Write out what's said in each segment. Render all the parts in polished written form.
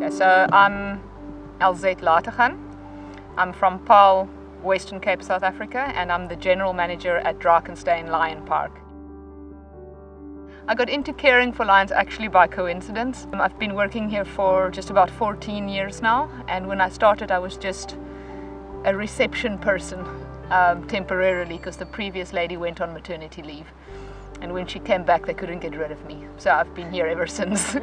So I'm Elzette Lategan. I'm from Paarl, Western Cape, South Africa, and I'm the general manager at Drakenstein Lion Park. I got into caring for lions actually by coincidence. I've been working here for just about 14 years now, and when I started I was just a reception person temporarily because the previous lady went on maternity leave, and when she came back they couldn't get rid of me, so I've been here ever since.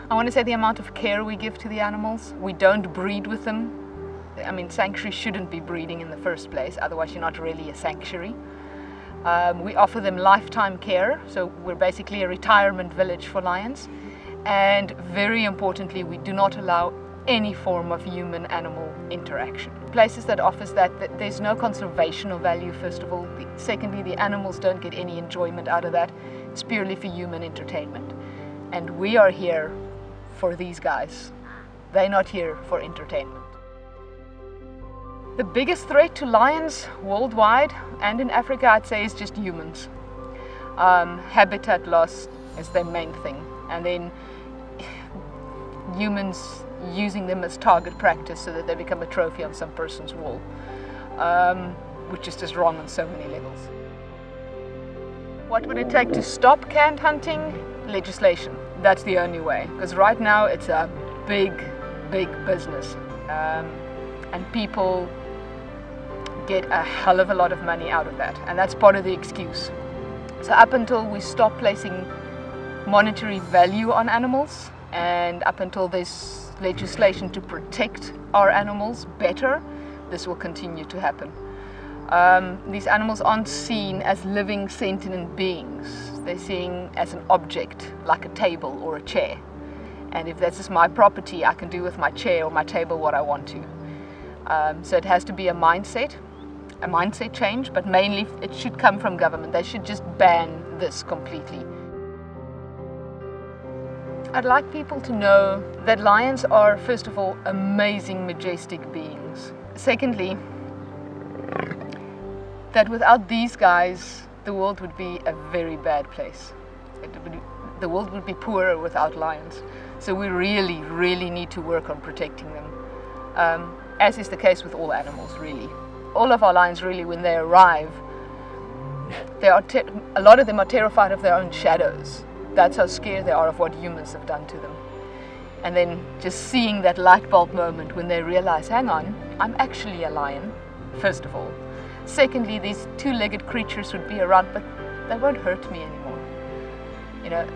I want to say the amount of care we give to the animals. We don't breed with them. I mean, sanctuaries shouldn't be breeding in the first place, otherwise you're not really a sanctuary. We offer them lifetime care, so we're basically a retirement village for lions. And very importantly, we do not allow any form of human-animal interaction. Places that offers that, there's no conservational value, first of all. Secondly, the animals don't get any enjoyment out of that. It's purely for human entertainment. And we are here for these guys. They're not here for entertainment. The biggest threat to lions worldwide and in Africa, I'd say, is just humans. Habitat loss is their main thing. And then humans using them as target practice so that they become a trophy on some person's wall, which is just wrong on so many levels. What would it take to stop canned hunting? Legislation. That's the only way, because right now it's a big business, and people get a hell of a lot of money out of that, and that's part of the excuse. So up until we stop placing monetary value on animals, and up until there's legislation to protect our animals better, this will continue to happen. These animals aren't seen as living sentient beings. They're seen as an object, like a table or a chair. And if this is my property, I can do with my chair or my table what I want to. So it has to be a mindset change, but mainly it should come from government. They should just ban this completely. I'd like people to know that lions are, first of all, amazing, majestic beings. Secondly, that without these guys, the world would be a very bad place. The world would be poorer without lions. So we really need to work on protecting them, as is the case with all animals, really. All of our lions, really, when they arrive, a lot of them are terrified of their own shadows. That's how scared they are of what humans have done to them. And then just seeing that light bulb moment when they realize, hang on, I'm actually a lion, first of all. Secondly, these two-legged creatures would be around, but they won't hurt me anymore. You know,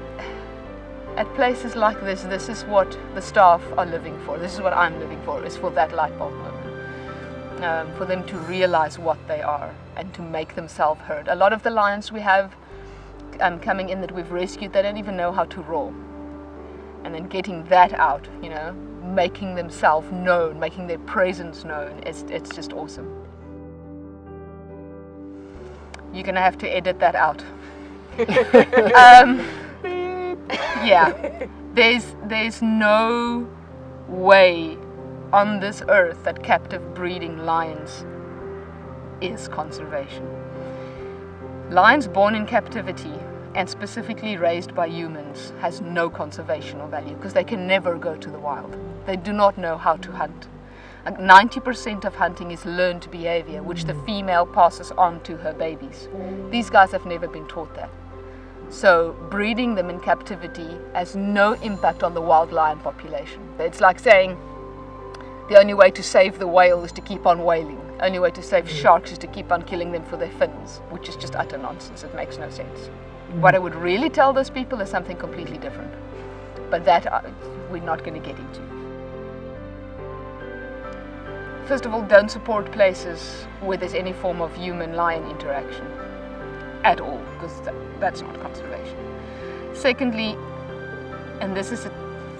at places like this is what the staff are living for. This is what I'm living for, is for that light bulb moment. For them to realize what they are and to make themselves heard. A lot of the lions we have coming in that we've rescued, they don't even know how to roar. And then getting that out, you know, making themselves known, making their presence known, it's just awesome. You're gonna have to edit that out. Yeah, there's no way on this earth that captive breeding lions is conservation. Lions born in captivity and specifically raised by humans has no conservational value because they can never go to the wild. They do not know how to hunt. 90% of hunting is learned behavior, which the female passes on to her babies. These guys have never been taught that. So breeding them in captivity has no impact on the wild lion population. It's like saying the only way to save the whale is to keep on whaling. The only way to save sharks is to keep on killing them for their fins, which is just utter nonsense. It makes no sense. What I would really tell those people is something completely different. But that we're not going to get into. First of all, don't support places where there's any form of human-lion interaction at all, because that's not conservation. Secondly, and this is a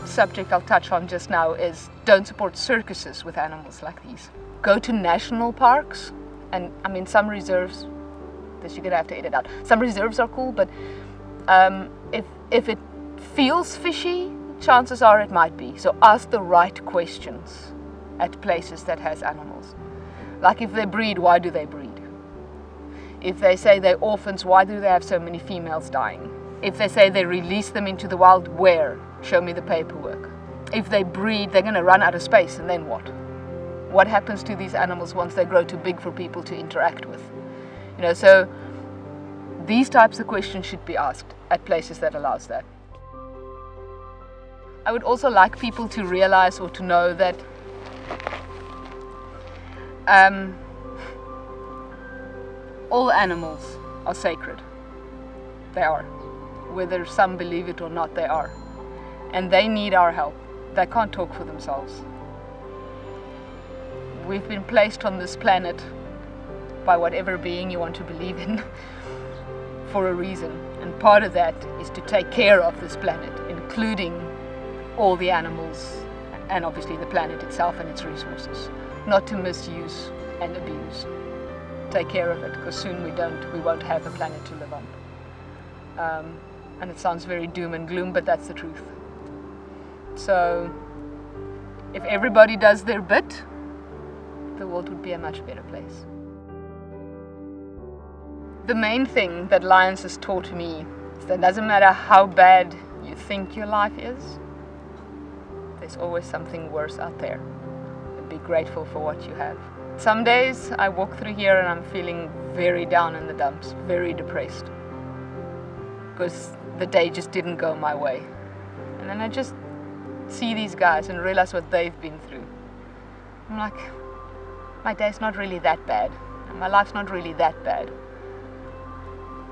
subject I'll touch on just now, is don't support circuses with animals like these. Go to national parks, and I mean some reserves, this you're gonna have to edit out. Some reserves are cool, but if it feels fishy, chances are it might be. So ask the right questions at places that has animals. Like if they breed, why do they breed? If they say they're orphans, why do they have so many females dying? If they say they release them into the wild, where? Show me the paperwork. If they breed, they're going to run out of space, and then what? What happens to these animals once they grow too big for people to interact with? So these types of questions should be asked at places that allows that. I would also like people to realize or to know that all animals are sacred. They are. Whether some believe it or not, they are. And they need our help. They can't talk for themselves. We've been placed on this planet by whatever being you want to believe in for a reason. And part of that is to take care of this planet, including all the animals and obviously the planet itself and its resources. Not to misuse and abuse. Take care of it, because soon we won't have a planet to live on. And it sounds very doom and gloom, but that's the truth. So if everybody does their bit, the world would be a much better place. The main thing that Lions has taught me is that it doesn't matter how bad you think your life is, there's always something worse out there. And be grateful for what you have. Some days I walk through here and I'm feeling very down in the dumps, very depressed, because the day just didn't go my way. And then I just see these guys and realize what they've been through. I'm like, my day's not really that bad, and my life's not really that bad.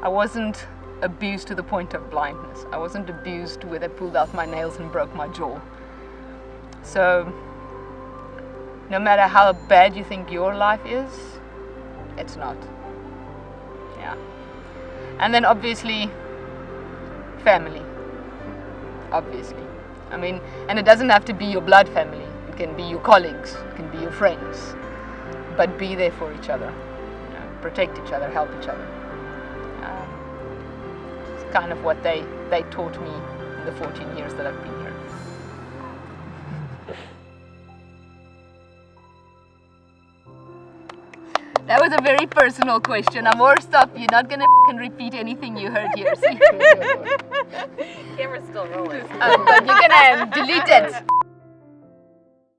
I wasn't abused to the point of blindness. I wasn't abused where they pulled out my nails and broke my jaw. So no matter how bad you think your life is, it's not. Yeah. And then obviously family. Obviously. I mean, and it doesn't have to be your blood family. It can be your colleagues, it can be your friends. But be there for each other. Protect each other, help each other. It's kind of what they taught me in the 14 years that I've been here. That was a very personal question. Amor, stop. You're not going to repeat anything you heard here. See? Camera's still rolling. But you're going to delete it.